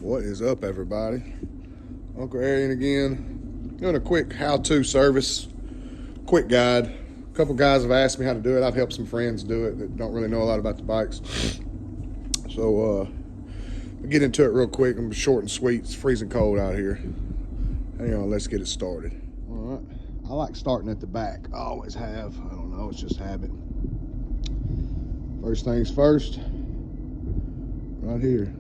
What is up, everybody? Uncle Arian again, doing a quick how-to service, quick guide. A couple guys have asked me how to do it. I've helped some friends do it that don't really know a lot about the bikes. So I'll get into it real quick. I'm short and sweet. It's freezing cold out here. Hang on, let's get it started. All right. I like starting at the back. I always have. I don't know, it's just habit. First things first, right here,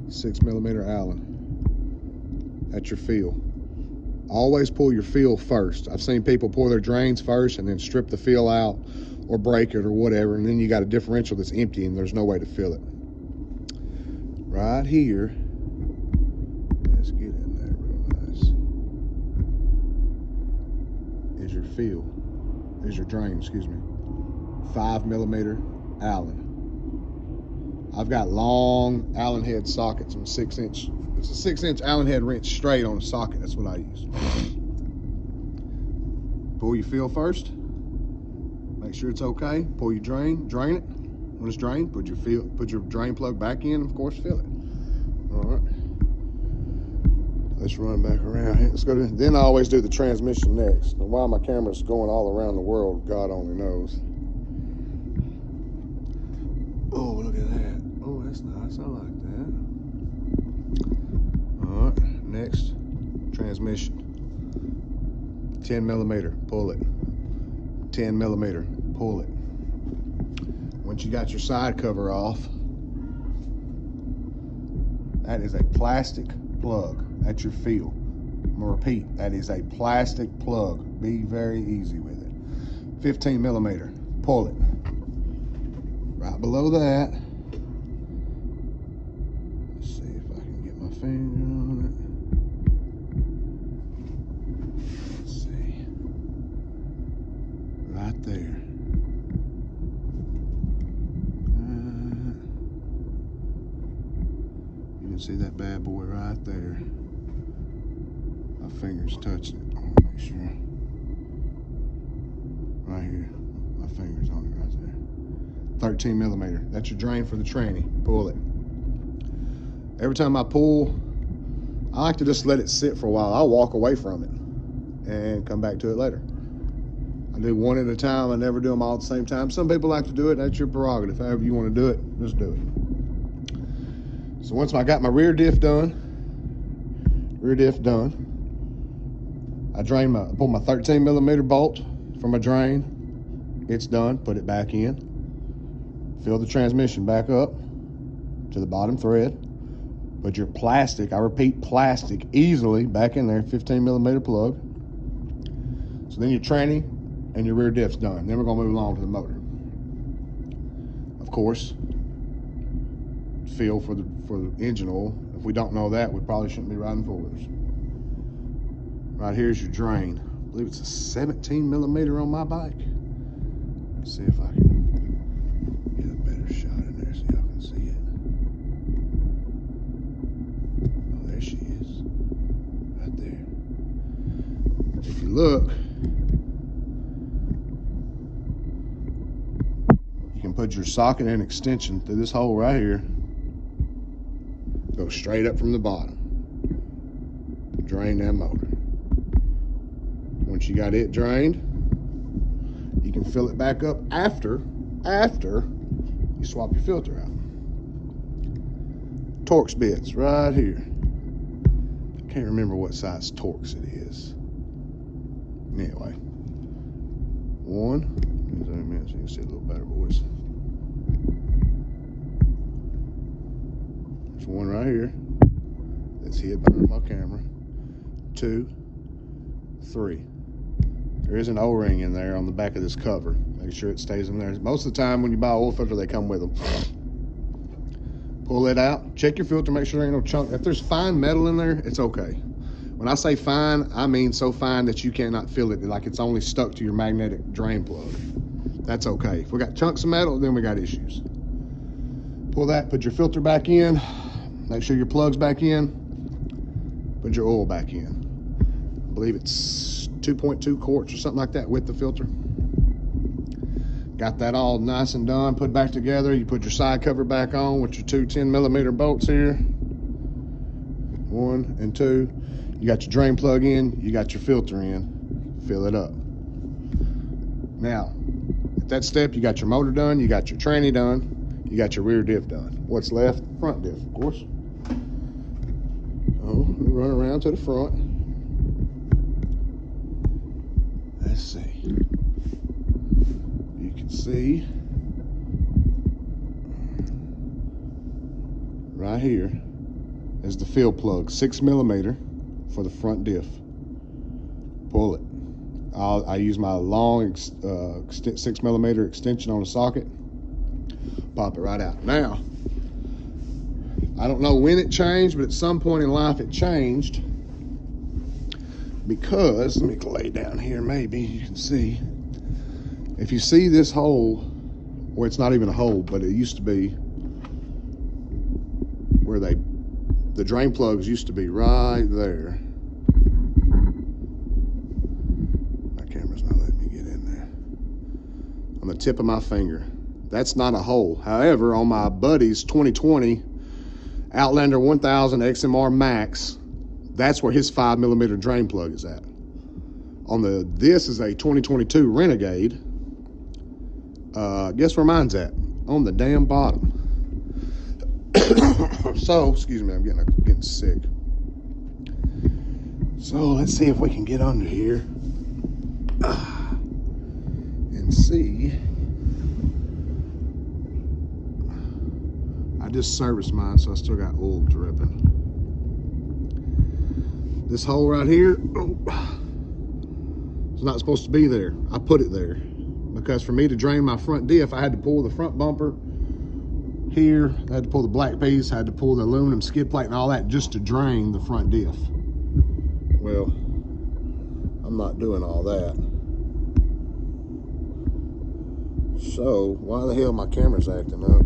6mm Allen. That's your feel. Always pull your feel first. I've seen people pour their drains first and then strip the feel out or break it or whatever, and then you got a differential that's empty and there's no way to fill it. Right here, let's get in there real nice, is your feel, is your drain, excuse me. 5mm Allen. I've got long Allen head sockets and 6-inch. It's a 6-inch Allen head wrench straight on a socket. That's what I use. Pull your feel first. Make sure it's okay. Pull your drain. Drain it. When it's drained, put your drain plug back in. Of course, fill it. All right. Let's run back around here. Let's go to. Then I always do the transmission next. And while my camera's going all around the world, God only knows. Oh, look at that. Oh, that's nice. I like that. All right, next, transmission. 10mm, pull it. 10mm, pull it. Once you got your side cover off, that is a plastic plug. That's your feel. I'm gonna repeat, that is a plastic plug. Be very easy with it. 15mm, pull it. Right below that, let's see if I can get my finger on it. Let's see. Right there. You can see that bad boy right there. My finger's touching it. I want to make sure. Right here. My finger's on it right there. 13mm. That's your drain for the tranny. Pull it. Every time I pull, I like to just let it sit for a while. I'll walk away from it and come back to it later. I do one at a time. I never do them all at the same time. Some people like to do it. That's your prerogative. However you want to do it, just do it. So once I got my rear diff done, I pull my 13mm bolt from my drain. It's done. Put it back in. Fill the transmission back up to the bottom thread. Put your plastic, I repeat, plastic, easily back in there, 15mm plug. So then your tranny and your rear diff's done. Then we're gonna move along to the motor. Of course, feel for the engine oil. If we don't know that, we probably shouldn't be riding four-wheelers. Right here's your drain. I believe it's a 17mm on my bike. Let's see if I can get a better shot in there so y'all can see it. Oh, there she is. Right there. If you look, you can put your socket and extension through this hole right here. Go straight up from the bottom. Drain that motor. Once you got it drained, you can fill it back up after you swap your filter out. Torx bits right here. I can't remember what size Torx it is. Anyway, one. Zoom in so you can see a little better, boys. There's one right here that's hid behind my camera. 2, 3. There is an O-ring in there on the back of this cover. Make sure it stays in there. Most of the time when you buy an oil filter, they come with them. Pull it out. Check your filter. Make sure there ain't no chunk. If there's fine metal in there, it's okay. When I say fine, I mean so fine that you cannot feel it, like it's only stuck to your magnetic drain plug. That's okay. If we got chunks of metal, then we got issues. Pull that, put your filter back in. Make sure your plug's back in. Put your oil back in. I believe it's 2.2 quarts or something like that with the filter. Got that all nice and done, put back together. You put your side cover back on with your two 10mm bolts here. 1 and 2. You got your drain plug in, you got your filter in, fill it up. Now, at that step, you got your motor done, you got your tranny done, you got your rear diff done. What's left? Front diff, of course. So, we run around to the front. Let's see. You can see right here is the fill plug, 6mm for the front diff. Pull it. I use my long 6mm extension on the socket. Pop it right out. Now, I don't know when it changed, but at some point in life it changed, because, let me lay down here, maybe you can see. If you see this hole, or it's not even a hole, but it used to be where the drain plugs used to be right there. My camera's not letting me get in there. On the tip of my finger. That's not a hole. However, on my buddy's 2020 Outlander 1000 XMR Max, that's where his 5mm drain plug is at. This is a 2022 Renegade. Guess where mine's at? On the damn bottom. So, excuse me, I'm getting sick. So let's see if we can get under here and see. I just serviced mine, so I still got oil dripping. This hole right here, it's not supposed to be there. I put it there because for me to drain my front diff, I had to pull the front bumper here, I had to pull the black piece, I had to pull the aluminum skid plate and all that just to drain the front diff. Well, I'm not doing all that. So, why the hell my camera's acting up?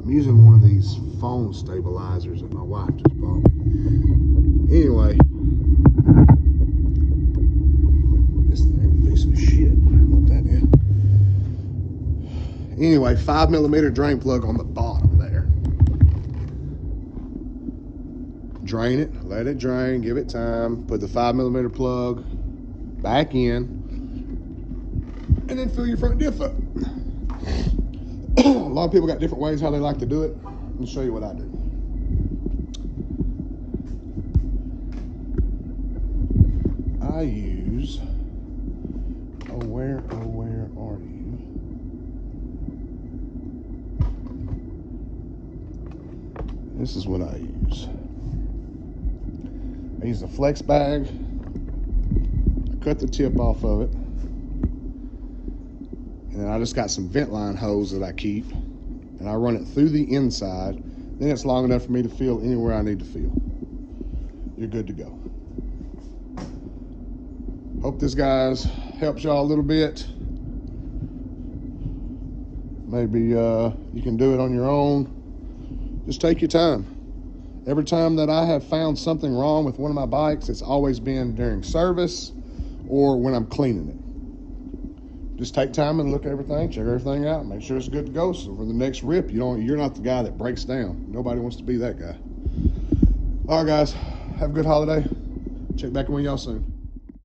I'm using one of these phone stabilizers that my wife just bought me. Anyway, this thing is a piece of shit. What that is. Anyway, 5mm drain plug on the bottom there. Drain it, let it drain, give it time. Put the 5mm plug back in, and then fill your front diff up. A lot of people got different ways how they like to do it. Let me show you what I do. I use, where are you? This is what I use. I use a flex bag. I cut the tip off of it. And then I just got some vent line hose that I keep. And I run it through the inside. Then it's long enough for me to feel anywhere I need to feel. You're good to go. Hope this, guys, helps y'all a little bit. Maybe you can do it on your own. Just take your time. Every time that I have found something wrong with one of my bikes, it's always been during service or when I'm cleaning it. Just take time and look at everything, check everything out, make sure it's good to go. So for the next rip, you're not the guy that breaks down. Nobody wants to be that guy. All right, guys, have a good holiday. Check back in with y'all soon.